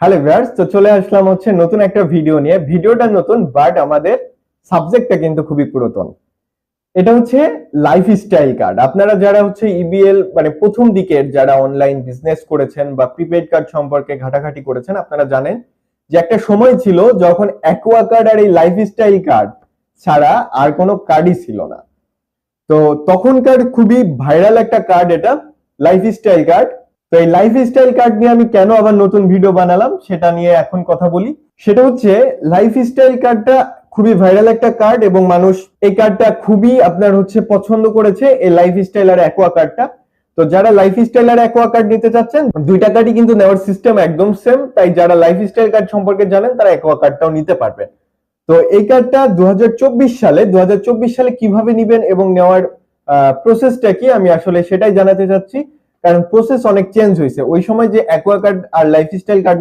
Hello viewers, তো চলে আসলাম হচ্ছে নতুন একটা ভিডিও নিয়ে। ভিডিওটা নতুন বাট আমাদের সাবজেক্টটা কিন্তু খুবই পুরাতন। এটা হচ্ছে লাইফস্টাইল কার্ড। আপনারা যারা হচ্ছে ইবিএল মানে প্রথম দিকের যারা অনলাইন বিজনেস করেছেন বা প্রিপেড কার্ড সম্পর্কে ঘাটাঘাটি করেছেন, আপনারা জানেন যে একটা সময় ছিল যখন অ্যাকোয়া কার্ড আর এই লাইফস্টাইল কার্ড ছাড়া আর কোনো কার্ডই ছিল না। তো তখনকার খুবই ভাইরাল একটা কার্ড এটা, লাইফস্টাইল কার্ড। তো এই লাইফস্টাইল কার্ড নিয়ে আমি কেন আবার নতুন ভিডিও বানালাম সেটা নিয়ে এখন কথা বলি। সেটা হচ্ছে লাইফস্টাইল কার্ডটা খুবই ভাইরাল একটা কার্ড এবং মানুষ এই কার্ডটা খুবই আপনার হচ্ছে পছন্দ করেছে, এই লাইফস্টাইল আর অ্যাকোয়া কার্ডটা। তো যারা লাইফস্টাইল আর অ্যাকোয়া কার্ড নিতে চাচ্ছেন, দুইটা কার্ডই কিন্তু নেওয়ার সিস্টেম একদম সেম, তাই যারা লাইফস্টাইল কার্ড সম্পর্কে জানেন তারা অ্যাকোয়া কার্ডটাও নিতে পারবেন। তো এই কার্ডটা 2024 সালে কিভাবে নিবেন এবং নেওয়ার প্রসেসটা কি, আমি আসলে সেটাই জানাতে চাচ্ছি। কারণ প্রসেস অনেক চেঞ্জ হয়েছে। ওই সময় যে অ্যাকোয়া কার্ড আর লাইফস্টাইল কার্ড